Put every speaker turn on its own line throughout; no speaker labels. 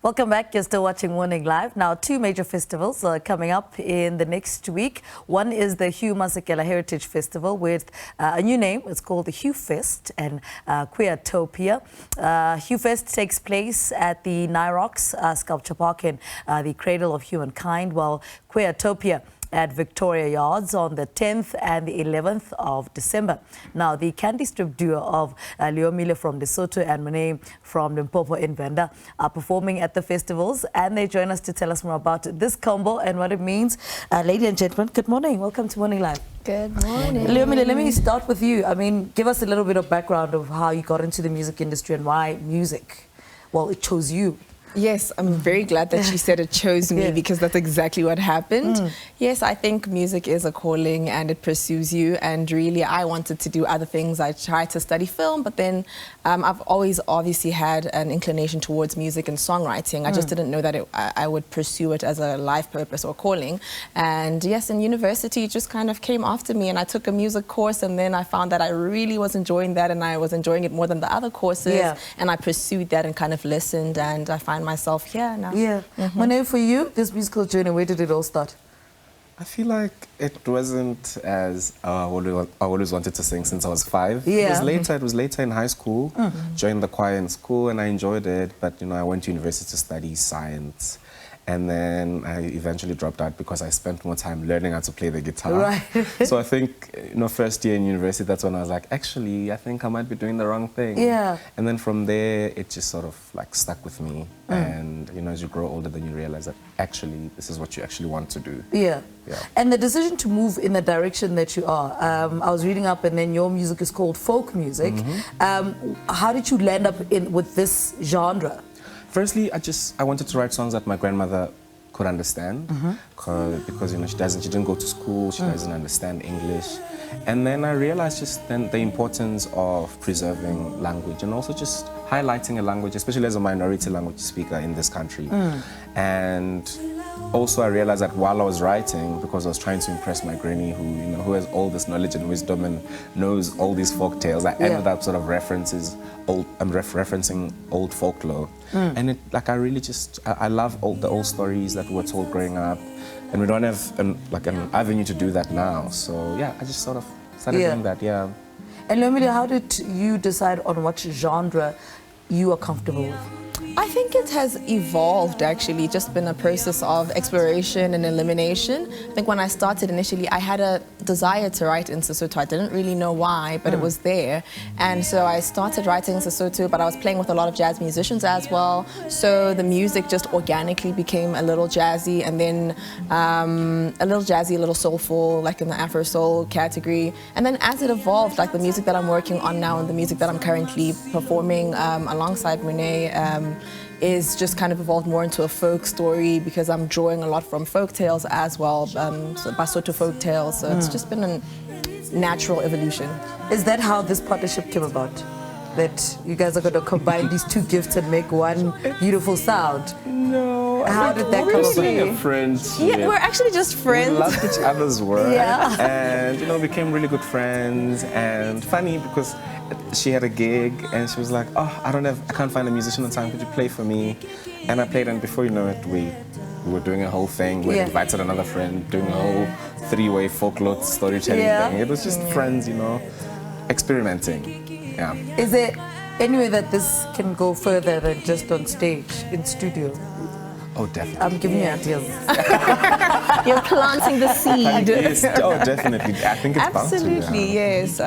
Welcome back. You're still watching Morning Live. Now, two major festivals are coming up in the next week. One is the Hugh Masekela Heritage Festival with a new name. It's called the HughFest and Queertopia. HughFest takes place at the Nirox Sculpture Park in the Cradle of Humankind, while Queertopia at Victoria Yards on the 10th and the 11th of December. Now, the candy strip duo of Leomile from Lesotho and Muneyi from Limpopo in Venda are performing at the festivals, and they join us to tell us more about this combo and what it means. Ladies and gentlemen, good morning. Welcome to Morning Live.
Good morning.
Leomile, let me start with you. I mean, give us a little bit of background of how you got into the music industry and why music, well, it chose you.
Yes, I'm very glad that she said it chose me, because that's exactly what happened. Yes, I think music is a calling and it pursues you, and really I wanted to do other things. I tried to study film, but then I've always obviously had an inclination towards music and songwriting. I just didn't know that I would pursue it as a life purpose or calling. And yes, in university it just kind of came after me, and I took a music course, and then I found that I really was enjoying that, and I was enjoying it more than the other courses. And I pursued that and kind of listened, and I find myself here now.
Muneyi, for you, this musical journey, where did it all start?
I feel like it wasn't as I always wanted to sing since I was 5. It was later in high school. Joined the choir in school and I enjoyed it, but you know, I went to university to study science. And then I eventually dropped out because I spent more time learning how to play the guitar. So I think, you know, first year in university, that's when I was like, actually, I think I might be doing the wrong thing. And then from there, it just sort of like stuck with me. And, you know, as you grow older, then you realize that actually, this is what you actually want to do.
And the decision to move in the direction that you are, I was reading up, and then your music is called folk music. How did you land up with this genre?
Firstly, I wanted to write songs that my grandmother could understand, because you know she didn't go to school, she doesn't understand English, and then I realized just then the importance of preserving language and also just highlighting a language, especially as a minority language speaker in this country. And also I realized that while I was writing, because I was trying to impress my granny who has all this knowledge and wisdom and knows all these folk tales, I ended up sort of referencing old folklore. And I really I love all the old stories that were told growing up, and we don't have an avenue to do that now. So yeah, I just sort of started doing that.
And Leomile, how did you decide on what genre you are comfortable with?
I think it has evolved, actually, just been a process of exploration and elimination. I think when I started initially, I had a desire to write in Sesotho. I didn't really know why, but it was there. And so I started writing in Sesotho, but I was playing with a lot of jazz musicians as well. So the music just organically became a little jazzy, and then a little jazzy, a little soulful, like in the Afro soul category. And then as it evolved, like the music that I'm working on now and the music that I'm currently performing alongside Muneyi, is just kind of evolved more into a folk story, because I'm drawing a lot from folk tales as well, so Basotho folk tales. So it's just been a natural evolution.
Is that how this partnership came about? That you guys are going to combine these two gifts and make one beautiful sound?
No.
How did that come about?
We're friends.
Yeah, we're actually just friends.
We loved each other's work. And, you know, became really good friends. And funny, because she had a gig and she was like, oh, I can't find a musician in time, could you play for me? And I played, and before you know it, we were doing a whole thing. We invited another friend, doing a whole 3-way folklore storytelling thing. It was just friends, you know, experimenting.
Is there any way that this can go further than just on stage, in studio?
Oh, definitely.
I'm giving you ideas.
You're planting the seed.
Yes. Oh, definitely. I think it's
absolutely
bound to,
yes.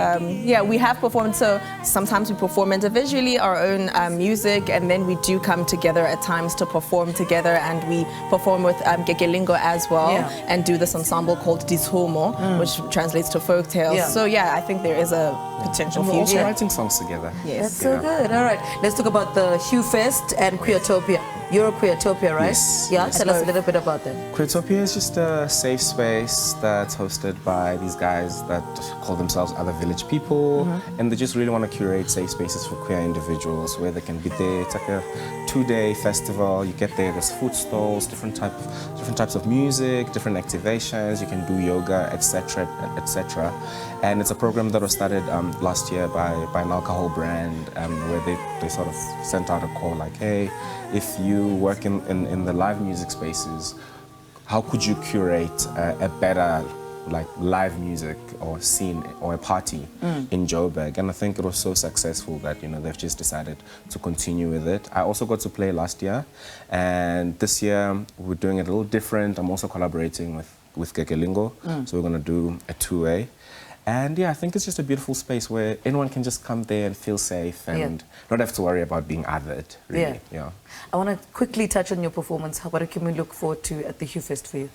Yeah, we have performed. So sometimes we perform individually our own music, and then we do come together at times to perform together, and we perform with Gegelingo as well, and do this ensemble called Dishomo, which translates to folk tales. So yeah, I think there is a potential future.
We're also writing songs together.
Yes.
That's so good. All right, let's talk about the HughFest and Queertopia. You're a Queertopia, right?
Yes.
Yeah, tell us a little bit about that.
Queertopia is just a safe space that's hosted by these guys that call themselves Other Village People, and they just really want to curate safe spaces for queer individuals where they can be there. It's like a 2-day festival. You get there, there's food stalls, different types of music, different activations. You can do yoga, etc., etc. And it's a program that was started last year by an alcohol brand, where they they sort of sent out a call like, hey, if you work in the live music spaces, how could you curate a better like live music or scene or a party in Joburg? And I think it was so successful that, you know, they've just decided to continue with it. I also got to play last year, and this year we're doing it a little different. I'm also collaborating with Gegelingo, so we're going to do a two-way. And yeah, I think it's just a beautiful space where anyone can just come there and feel safe and not have to worry about being othered, really. Yeah.
I want to quickly touch on your performance. What can we look forward to at the HughFest for you?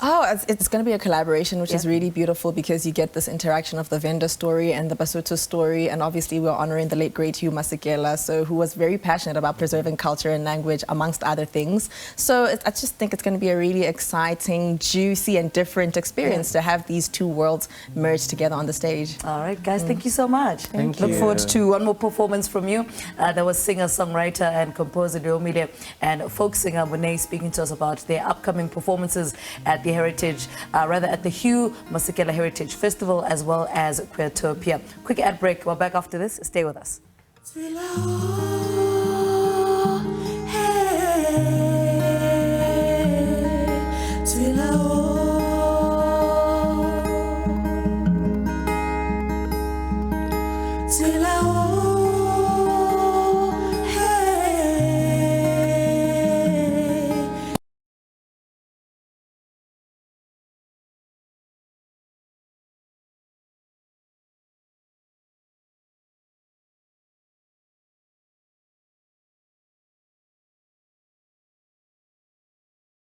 Oh, it's going to be a collaboration, which is really beautiful because you get this interaction of the Venda story and the Basotho story, and obviously we're honoring the late great Hugh Masekela, so who was very passionate about preserving culture and language, amongst other things. So I just think it's going to be a really exciting, juicy, and different experience to have these two worlds merged together on the stage.
All right, guys, thank you so much.
Thank you.
Look forward to one more performance from you. There was singer, songwriter, and composer Leomile and folk singer Muneyi speaking to us about their upcoming performances at the Heritage, at the Hugh Masekela Heritage Festival, as well as Queertopia. Quick ad break. We're back after this. Stay with us.
Till